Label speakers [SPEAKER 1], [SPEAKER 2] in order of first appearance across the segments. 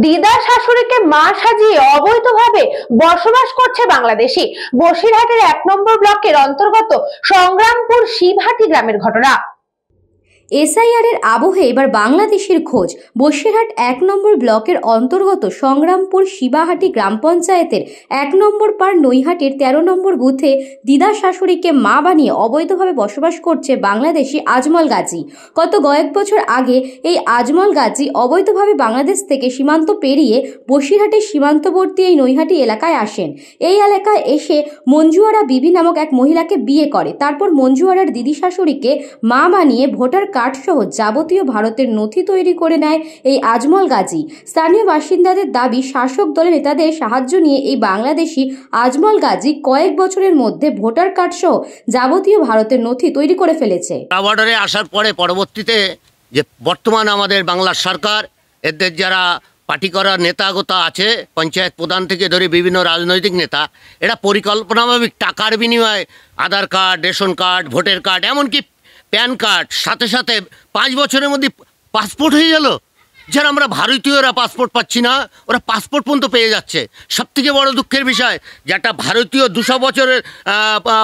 [SPEAKER 1] দিদার শাশুড়িকে মা সাজিয়ে অবৈধভাবে বসবাস করছে বাংলাদেশি। বসিরহাটের 1 নম্বর ব্লকের অন্তর্গত সংগ্রামপুর শিবহাটি গ্রামের ঘটনা।
[SPEAKER 2] এসআইআর এর আবহে এবার বাংলাদেশের খোঁজ। বসিরহাট 1 নম্বর ব্লকের অন্তর্গত সংগ্রামপুর শিবাহাটি গ্রাম পঞ্চায়েতের 1 নম্বর পার নৈহাটির 13 নম্বর বুথে দিদার শাশুড়িকে মা বানিয়ে অবৈধভাবে বসবাস করছে বাংলাদেশি আজমল গাজী। গত কয়েক বছর আগে এই আজমল গাজী অবৈধভাবে বাংলাদেশ থেকে সীমান্ত পেরিয়ে বসিরহাটের সীমান্তবর্তী এই নৈহাটি এলাকায় আসেন। এই এলাকায় এসে মঞ্জুয়ারা বিবি নামক এক মহিলাকে বিয়ে করে। তারপর মঞ্জুয়ারার দিদি শাশুড়িকে মা বানিয়ে ভোটার কার্ড সহ যাবতীয় ভারতের নথি তৈরি করে নেয় এই আজমল গাজী। স্থানীয় বাসিন্দাদের দাবি, শাসক দলের নেতাদের সাহায্য নিয়ে এই বাংলাদেশি আজমল গাজী কয়েক বছরের মধ্যে ভোটার কার্ড সহ যাবতীয় ভারতের নথি তৈরি করে ফেলেছে।
[SPEAKER 3] বর্ডারে আসার পরে পরবর্তীতে যে বর্তমান আমাদের বাংলার সরকার, এদের যারা পার্টি করার নেতাগোতা আছে, পঞ্চায়েত প্রধান থেকে ধরে বিভিন্ন রাজনৈতিক নেতা, এরা পরিকল্পনাভাবে টাকার বিনিময়ে Aadhaar card, ration card, voter card, এমনকি প্যান কার্ড, সাথে সাথে 5 বছরের মধ্যে পাসপোর্ট হয়ে গেল। যারা আমরা ভারতীয়রা পাসপোর্ট পাচ্ছি না, ওরা পাসপোর্ট পর্যন্ত পেয়ে যাচ্ছে। সবথেকে বড় দুঃখের বিষয় যে একটা ভারতীয় 200 বছরের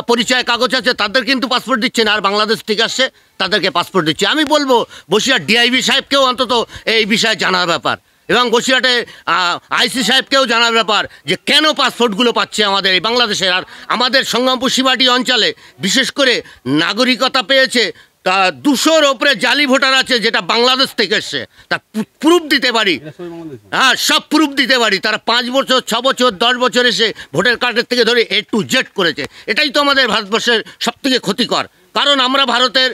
[SPEAKER 3] পরিচয় কাগজ আছে, তাদের কিন্তু পাসপোর্ট দিচ্ছে না, আর বাংলাদেশ থেকে আসছে তাদেরকে পাসপোর্ট দিচ্ছে। আমি বলবো বসিরহাট ডিআইবি সাহেবকেও অন্তত এই বিষয়ে জানার ব্যাপার, এবং বসিরহাটে আইসি সাহেবকেও জানার ব্যাপার যে কেন পাসপোর্টগুলো পাচ্ছে আমাদের এই বাংলাদেশের। আর আমাদের সংগ্রামপুর শিবাহাটি অঞ্চলে বিশেষ করে নাগরিকতা পেয়েছে 200-র ওপরে জালি ভোটার আছে, যেটা বাংলাদেশ থেকে এসছে। তার প্রুফ দিতে পারি, হ্যাঁ, সব প্রুফ দিতে পারি। তারা 5 বছর, 6 বছর, 10 বছর এসে ভোটার কার্ডের থেকে ধরে A to Z করেছে। এটাই তো আমাদের ভারতবর্ষের সবথেকে ক্ষতিকর, কারণ আমরা ভারতের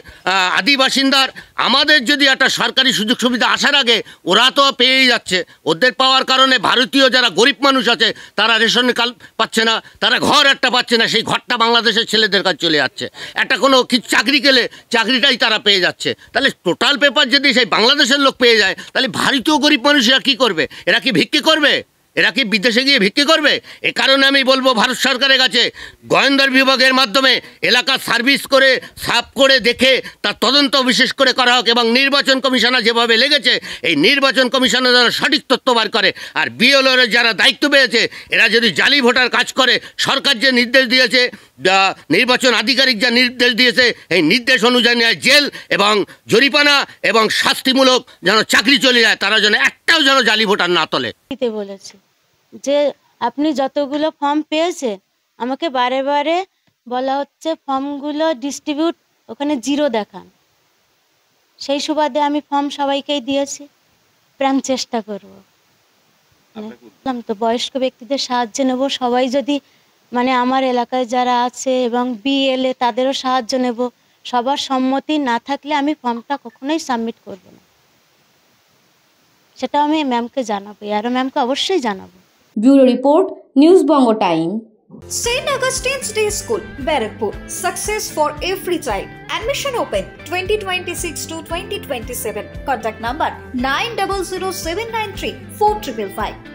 [SPEAKER 3] আদি বাসিন্দার। আমাদের যদি একটা সরকারি সুযোগ সুবিধা আসার আগে ওরা তো পেয়েই যাচ্ছে, ওদের পাওয়ার কারণে ভারতীয় যারা গরিব মানুষ আছে তারা রেশন কার্ড পাচ্ছে না, তারা ঘর একটা পাচ্ছে না, সেই ঘরটা বাংলাদেশের ছেলেদের কাছে চলে যাচ্ছে। একটা কোনো কিছু চাকরি গেলে চাকরিটাই তারা পেয়ে যাচ্ছে। তাহলে টোটাল পেপার যদি সেই বাংলাদেশের লোক পেয়ে যায়, তাহলে ভারতীয় গরিব মানুষেরা কী করবে? এরা কি ভিক্ষে করবে? এরা কি বিদেশে গিয়ে ভিক্ষে করবে? এ কারণে আমি বলবো ভারত সরকারের কাছে গোয়েন্দা বিভাগের মাধ্যমে এলাকা সার্ভিস করে, সাফ করে দেখে তার তদন্ত বিশেষ করে করা হোক, এবং নির্বাচন কমিশনার যেভাবে লেগেছে এই নির্বাচন কমিশনার যারা সঠিক তথ্য বার করে, আর বিএলওর যারা দায়িত্ব পেয়েছে এরা যদি জালি ভোটার কাজ করে, সরকার যে নির্দেশ দিয়েছে, নির্বাচন আধিকারিক যা নির্দেশ দিয়েছে, এই নির্দেশ অনুযায়ী জেল এবং জরিমানা এবং শাস্তিমূলক যেন চাকরি চলে যায়, তারা যেন একটাও যেন জালি ভোটার না তোলে।
[SPEAKER 4] বলেছে যে আপনি যতগুলো ফর্ম পেয়েছে, আমাকে বারে বারে বলা হচ্ছে ফর্মগুলো ডিস্ট্রিবিউট, ওখানে 0 দেখান। সেই সুবাদে আমি ফর্ম সবাইকেই দিয়েছি, প্রাণ চেষ্টা করব। তো বয়স্ক ব্যক্তিদের সাহায্য নেব, সবাই যদি মানে আমার এলাকায় যারা আছে এবং বিএলএ তাদেরও সাহায্য নেব। সবার সম্মতি না থাকলে আমি ফর্মটা কখনোই সাবমিট করব না, সেটা আমি ম্যামকে জানাবো, আর ম্যামকে অবশ্যই জানাবো।
[SPEAKER 2] Bureau report, news Banga time.
[SPEAKER 5] St. Augustine's Day School, Barakpur. Success for every child. Admission open 2026 to 2027. Contact number 900793 4555.